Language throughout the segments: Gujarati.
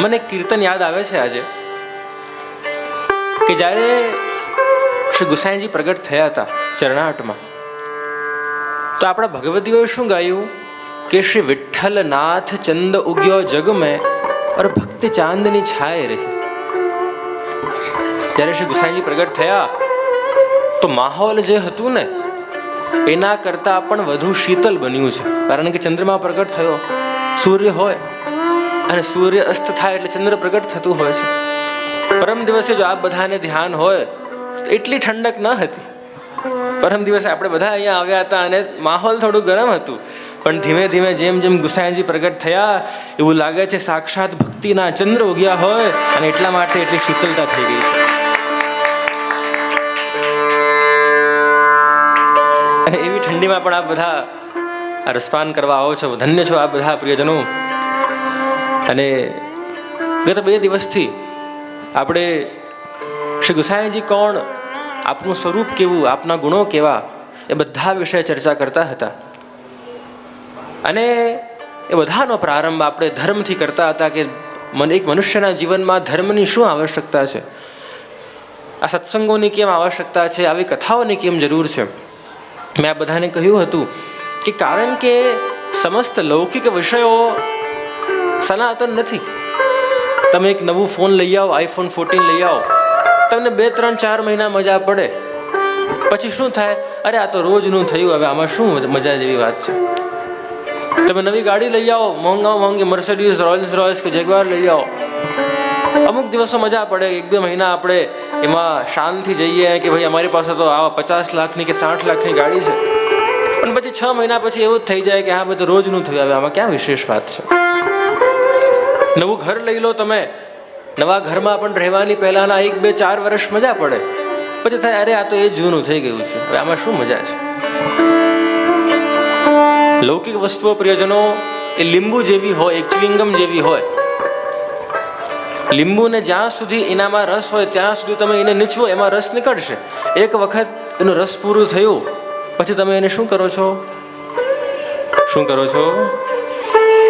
મને કીર્તન યાદ આવે છે આજે કે જ્યારે શ્રી ગુસાઈજી પ્રગટ થયા હતા ચરણાહટમાં, તો આપણા ભગવદીઓએ શું ગાયું કે શ્રી વિઠ્ઠલ નાથ ચંદ ઉગ્યો જગ મેં और ભક્તિ ચાંદની છાય રહી. જ્યારે શ્રી ગુસાઈજી પ્રગટ થયા તો માહોલ જે હતું ને એના કરતા પણ વધુ શીતલ બન્યું છે. કારણ કે ચંદ્રમા પ્રગટ થયો, સૂર્ય હોય અને સૂર્ય અસ્ત થાય એટલે ચંદ્ર પ્રગટ થતું હોય છે. પરમ દિવસે જો આપ બધાને ધ્યાન હોય તો એટલી ઠંડક ન હતી. પરમ દિવસે આપણે બધા અહીંયા આવ્યા હતા અને માહોલ થોડું ગરમ હતું, પણ ધીમે ધીમે જેમ જેમ ગુસાઈજી પ્રગટ થયા એવું લાગે છે સાક્ષાત ભક્તિના ચંદ્ર ઉગ્યા હોય અને એટલા માટે એટલી શીતળતા થઈ ગઈ છે. અને એવી ઠંડીમાં પણ આપ બધા રસપાન કરવા આવો છો, ધન્ય છો આપ બધા પ્રિયજનો. અને ગત 2 દિવસથી આપણે શ્રી ગુસાઈજી કોણ, આપનું સ્વરૂપ કેવું, આપના ગુણો કેવા, એ બધા વિશે ચર્ચા કરતા હતા. અને એ બધાનો પ્રારંભ આપણે ધર્મથી કરતા હતા કે એક મનુષ્યના જીવનમાં ધર્મની શું આવશ્યકતા છે, આ સત્સંગોની કેમ આવશ્યકતા છે, આવી કથાઓની કેમ જરૂર છે. મેં આ બધાને કહ્યું હતું કે કારણ કે સમસ્ત લૌકિક વિષયો સનાતન નથી. તમે એક નવું ફોન લઈ આવો, iPhone 14 લઈ આવો, તમને 2, 3, 4 મહિના મજા પડે, પછી શું થાય, અરે આ તો રોજનું થયું, હવે આમાં શું મજા જેવી વાત છે. તમે નવી ગાડી લઈ આવો, મોંઘી મર્સિડીઝ, રોલ્સ રોયસ કે જેગવાર લઈ આવો, અમુક દિવસો મજા પડે, 1-2 મહિના આપણે એમાં શાંતિ જઈએ કે ભાઈ અમારી પાસે તો આવા 50 લાખની કે 60 લાખની ગાડી છે. પણ પછી 6 મહિના પછી એવું જ થઈ જાય કે હા બધું રોજનું થયું, હવે આમાં ક્યાં વિશેષ વાત છે. નવું ઘર લઈ લો તમે, નવા ઘરમાં પણ રહેવાની પહેલાના 1, 2, 4 વર્ષ મજા પડે, પછી થાય અરે આ તો એ જૂનું થઈ ગયું છે, હવે આમાં શું મજા છે. લૌકિક વસ્તુઓ પ્રિયજનો એ લીંબુ જેવી હોય, એક ચ્યુઇંગમ જેવી હોય. લીંબુને જ્યાં સુધી એનામાં રસ હોય ત્યાં સુધી તમે એને નીચવો, એમાં રસ નીકળશે. એક વખત એનું રસ પૂરું થયું પછી તમે એને શું કરો છો,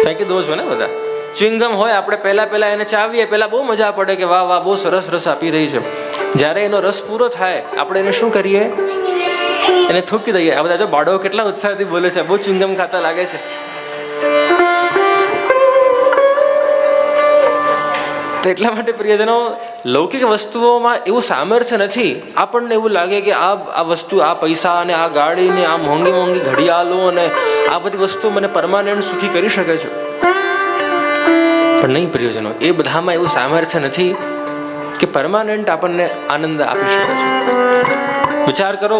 ફેંકી દો છો ને બધા. ચ્યુઇંગમ હોય, આપણે પહેલા એને ચાવીએ, પહેલા બહુ મજા પડે કે વાહ વાહ બહુ સરસ રસ આપી રહી છે. જ્યારે એનો રસ પૂરો થાય આપણે એને શું કરીએ, એને થૂકી દઈએ. આ બધા જો બાળકો કેટલા ઉત્સાહથી બોલે છે, બહુ ચ્યુઇંગમ ખાતા લાગે છે. તો એટલા માટે પ્રિયજનો લૌકિક વસ્તુઓમાં એવું સામર્થ્ય નથી. આપણને એવું લાગે કે આ વસ્તુ, આ પૈસા અને આ ગાડી ને આ મોંઘી ઘડિયાળો અને આ બધી વસ્તુ મને પરમાનન્ટ સુખી કરી શકે છે. પણ નહીં પ્રિયજનો, એ બધામાં એવું સામર્થ્ય નથી કે પરમાનન્ટ આપણને આનંદ આપી શકે છે. વિચાર કરો,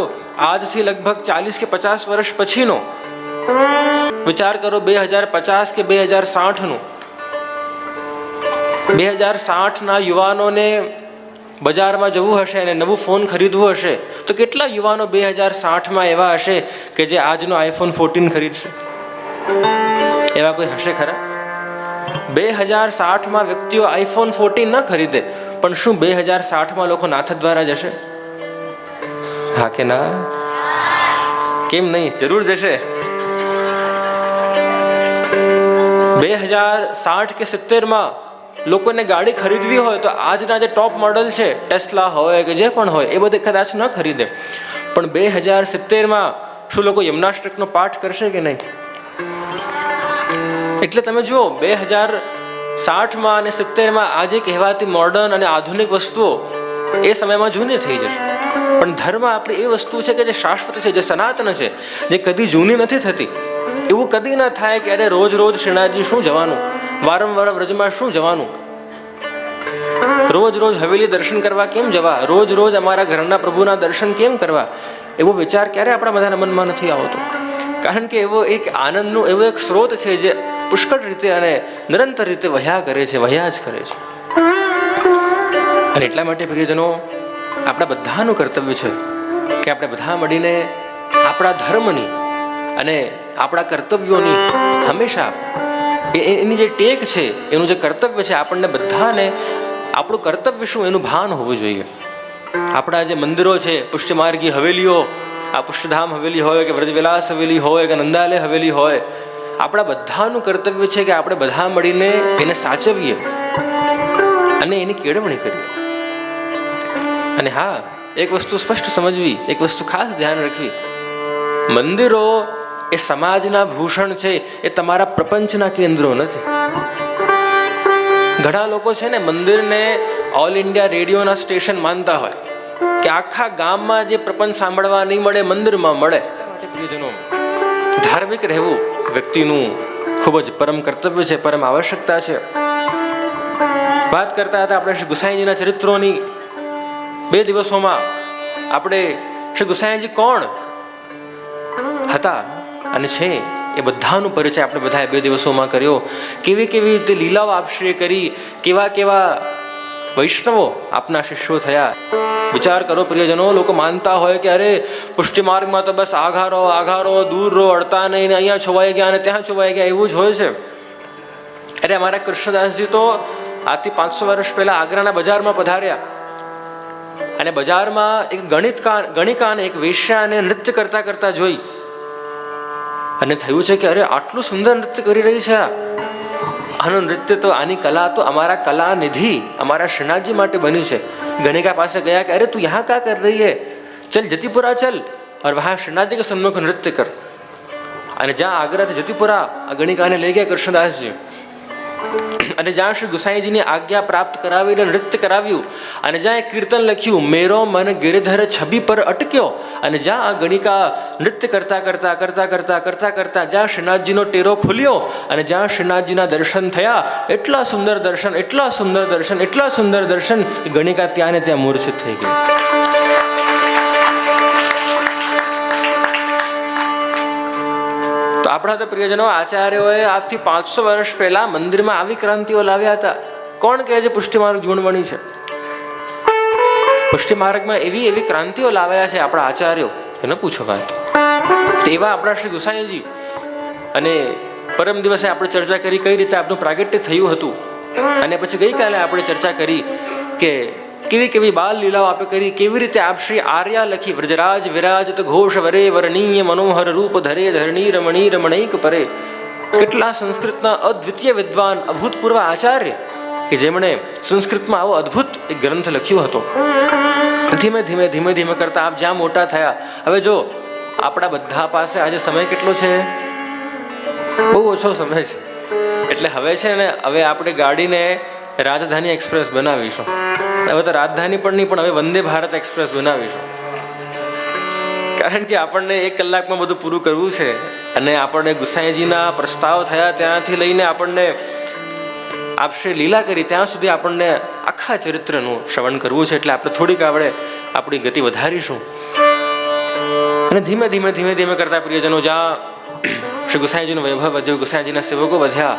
આજથી લગભગ 40 કે 50 વર્ષ પછીનો વિચાર કરો, 2050 કે 2060નું. 2060ના યુવાનોને બજારમાં જવું હશે અને નવું ફોન ખરીદવું હશે તો કેટલા યુવાનો 2060માં એવા હશે કે જે આજનો iPhone 14 ખરીદશે? એવા કોઈ હશે ખરા? 2060માં વ્યક્તિઓ iPhone 14 ન ખરીદે, પણ શું 2060માં લોકો નાથ દ્વારા જશે? હા કે ના? કેમ નહીં? જરૂર જશે. 2060 કે 70માં લોકોને ગાડી ખરીદવી હોય તો આજના જે ટોપ મોડલ છે, ટેસ્લા હોય કે જે પણ હોય, એ બધે કદાચ ન ખરીદે. પણ 2070માં શું લોકો યમનાષ્ટકનો પાઠ કરશે કે નહીં? એટલે તમે જુઓ, 2060માં અને 70માં આજે કહેવાતી મોડર્ન અને આધુનિક વસ્તુઓ એ સમયમાં જૂની થઈ જશે. પણ ધર્મ આપણી એ વસ્તુ છે કે જે શાશ્વત છે, જે સનાતન છે, જે કદી જૂની નથી થતી. એવું કદી ના થાય કે અરે રોજ શ્રીનાથજી શું જવાનું, વારંવાર વ્રજમાં શું જવાનું, રોજ હવેલી દર્શન કરવા કેમ જવા, રોજ અમારા ઘરના પ્રભુના દર્શન કેમ કરવા, એવો વિચાર ક્યારે આપણા બધાના મનમાં નથી આવતો. કારણ કે એવો એક આનંદનો એવો એક સ્ત્રોત છે જે પુષ્કળ રીતે અને નિરંતર રીતે વહ્યા જ કરે છે. અને એટલા માટે પ્રિયજનો, આપણા બધાનું કર્તવ્ય છે કે આપણે બધા મળીને આપણા ધર્મની અને આપણા કર્તવ્યોની હંમેશા એની જે ટેક છે, એનું જે કર્તવ્ય છે, આપણને બધાને આપણું કર્તવ્ય શું એનું ભાન હોવું જોઈએ. આપણા જે મંદિરો છે, પુષ્યમાર્ગી હવેલીઓ, આ પુષ્યધામ હવેલી હોય કે વ્રજવિલાસ હવેલી હોય કે નંદાલય હવેલી હોય, આપણા બધાનું કર્તવ્ય છે કે આપણે બધા મળીને એને સાચવીએ, અને એની કેળવણી કરી. અને હા, એક વસ્તુ સ્પષ્ટ સમજવી, એક વસ્તુ ખાસ ધ્યાન રાખવી, મંદિરો એ સમાજના ભૂષણ છે, એ તમારા પ્રપંચના કેન્દ્રો નથી. ઘણા લોકો છે ને મંદિરને ઓલ ઇન્ડિયા રેડિયોના સ્ટેશન માનતા હોય કે આખા ગામમાં જે પ્રપંચ સાંભળવા નહીં મળે મંદિરમાં મળે. પ્રિયજનો, ધાર્મિક રહેવું વ્યક્તિનું ખૂબ જ પરમ કર્તવ્ય છે, પરમ આવશ્યકતા છે. વાત કરતા હતા આપણે શ્રી ગુસાઈજીના ચરિત્રોની. 2 દિવસોમાં આપણે શ્રી ગુસાઈજી કોણ હતા અને છે એ બધાનો પરિચય આપણે બધાએ 2 દિવસોમાં કર્યો. કેવી કેવી રીતે લીલાઓ આપશ્રીએ કરી, કેવા કેવા વૈષ્ણવો આપના શિષ્યો થયા. વિચાર કરો પ્રિયજનો, લોકો માનતા હોય કે અરે પુષ્ટિ માર્ગમાં તો બસ આઘારો આઘારો, દૂર રો, અડતા નહીં, અહીંયા છોવાઈ ગયા અને ત્યાં છોવાઈ ગયા, એવું જ હોય છે. અરે અમારા કૃષ્ણદાસજી તો આજથી 500 વર્ષ પહેલા આગ્રાના બજારમાં પધાર્યા અને બજારમાં એક ગણિકાને એક વેશ્યાને નૃત્ય કરતા કરતા જોઈ અને થયું છે કે અરે આટલું સુંદર નૃત્ય કરી રહી છે, આનું નૃત્ય તો, આની કલા તો અમારા કલા નિધિ અમારા શ્રીનાથજી માટે બની છે. ગણિકા પાસે ગયા કે અરે તું યહાં ક્યાં કર રહી હૈ, ચલ જતીપુરા ચલ और वहाँ श्रीनाथजी के सम्मुख नृत्य कर. અને જ્યાં આગ્રાથી જતીપુરા આ ગણિકાને લઈ ગયા કૃષ્ણદાસજી અને જ્યાં શ્રી ગુસાઈજીની આજ્ઞા પ્રાપ્ત કરાવીને નૃત્ય કરાવ્યું અને જ્યાં એક કીર્તન લખ્યું, મેરો મન ગિરધર છબી પર અટક્યો, અને જ્યાં આ ગણિકા નૃત્ય કરતા કરતા કરતા કરતા કરતા કરતા જ્યાં શ્રીનાથજીનો ટેરો ખુલ્યો અને જ્યાં શ્રીનાથજીના દર્શન થયા, એટલા સુંદર દર્શન, એટલા સુંદર દર્શન, એટલા સુંદર દર્શન, ગણિકા ત્યાં ને ત્યાં મૂર્છિત થઈ ગઈ. તો આપણા તો પ્રિયજનો, આચાર્યોએ આજથી 500 વર્ષ પહેલા મંદિરમાં આવી ક્રાંતિઓ લાવ્યા હતા. કોણ કહે છે પુષ્ટિ માર્ગ જીવનવાણી છે? પુષ્ટિ માર્ગમાં એવી એવી ક્રાંતિઓ લાવ્યા છે આપણા આચાર્યો કે ન પૂછો વાત. તેવા આપણા શ્રી ગુસાઈજી. અને પરમ દિવસે આપણે ચર્ચા કરી કઈ રીતે આપનું પ્રાગટ્ય થયું હતું, અને પછી ગઈકાલે આપણે ચર્ચા કરી કે કેવી કેવી બાલ લીલાઓ આપે કરી, કેવી રીતે આપ શ્રી આર્યા લખી, વ્રજરાજ વિરાજત ઘોષ વરે વર્ણિય મનોહર રૂપ ધરે ધરણી રમણી રમણૈક પરે. કેટલા સંસ્કૃતના અદ્વિતીય વિદ્વાન અભૂતપૂર્વ આચાર્ય કે જેમણે સંસ્કૃતમાં આવો અદ્ભુત એક ગ્રંથ લખ્યો હતો. ધીમે ધીમે ધીમે ધીમે કરતા આપ જ્યાં મોટા થયા. હવે જો આપણા બધા પાસે આજે સમય કેટલો છે? બહુ ઓછો સમય છે. એટલે હવે છે ને, હવે આપણે ગાડીને રાજધાની એક્સપ્રેસ બનાવીશું. હવે તો રાજધાની પણ નહીં, પણ હવે વંદે ભારત એક્સપ્રેસ બનાવીશું. કારણ કે આપણને 1 કલાકમાં બધું પૂરું કરવું છે. અને આપણને ગુસાઈજીના પ્રસ્તાવ થયા ત્યાંથી લઈને આપણને આપશે લીલા કરી ત્યાં સુધી આપણને આખા ચરિત્રનું શ્રવણ કરવું છે. એટલે આપણે થોડીક આપણી ગતિ વધારીશું. અને ધીમે ધીમે ધીમે ધીમે કરતા પ્રિયજનો, જ્યાં શ્રી ગુસાઈજીનો વૈભવ વધ્યો, ગુસાઈજીના સેવકો વધ્યા.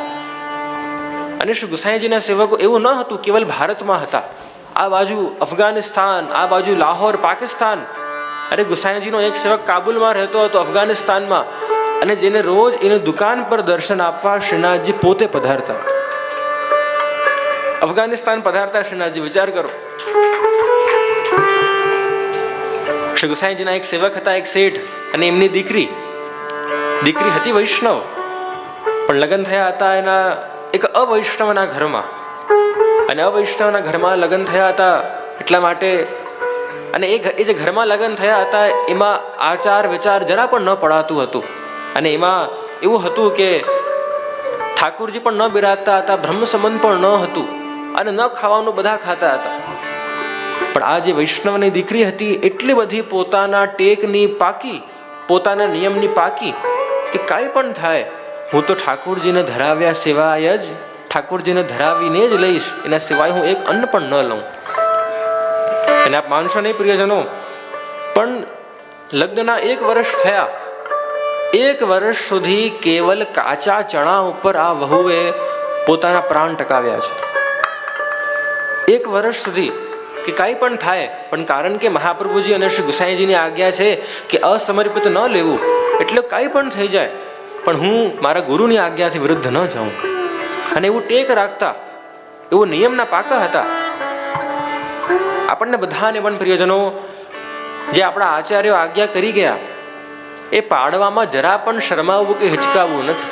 અને શ્રી ગુસાઈજીના સેવકો એવું ન હતું કેવલ ભારતમાં હતા. આ બાજુ અફઘાનિસ્તાન, આ બાજુ લાહોર પાકિસ્તાન. અરે ગુસાઈજીનો એક સેવક કાબુલમાં રહેતો હતો, અફઘાનિસ્તાનમાં, અને જેને રોજ એની દુકાન પર દર્શન આપવા શ્રીનાથજી પોતે પધારતા. અફઘાનિસ્તાન પધારતા શ્રીનાથજી, વિચાર કરો. શ્રી ગુસાઈજીના એક સેવક હતા, એક શેઠ, અને એમની દીકરી હતી વૈષ્ણવ, પણ લગ્ન થયા હતા એના એક અવૈષ્ણવના ઘરમાં. અને અવૈષ્ણવના ઘરમાં લગ્ન થયા હતા એટલા માટે, અને એ જે ઘરમાં લગ્ન થયા હતા એમાં આચાર વિચાર જરા પણ ન પડાતું હતું. અને એમાં એવું હતું કે ઠાકુરજી પણ ન બિરાજતા હતા, બ્રહ્મ સંબંધ પણ ન હતું, અને ન ખાવાનું બધા ખાતા હતા. પણ આ જે વૈષ્ણવની દીકરી હતી એટલી બધી પોતાના ટેકની પાકી, પોતાના નિયમની પાકી કે કાંઈ પણ થાય હું તો ઠાકુરજીને ધરાવ્યા સિવાય જ, ઠાકુરજીને ધરાવીને જ લઈશ, એના સિવાય હું એક અન્ન પણ ન લઉં. અને આપ માનશો નહીં પ્રિયજનો, પણ લગ્નના 1 વર્ષ થયા, 1 વર્ષ સુધી કેવલ કાચા ચણા ઉપર આ વહુએ પોતાના પ્રાણ ટકાવ્યા છે. 1 વર્ષ સુધી કે કાંઈ પણ થાય, પણ કારણ કે મહાપ્રભુજી અને શ્રી ગુસાઈજીની આજ્ઞા છે કે અસમર્પિત ન લેવું, એટલે કાંઈ પણ થઈ જાય પણ હું મારા ગુરુની આજ્ઞાથી વિરુદ્ધ ન જાઉં. અને એવું ટેક રાખતા, એવું નિયમના પાકા હતા. આપણને બધાને પણ પ્રિયજનો, જે આપણા આચાર્યો આજ્ઞા કરી ગયા એ પાડવામાં જરા પણ શરમાવવું કે હિચકાવવું નથી.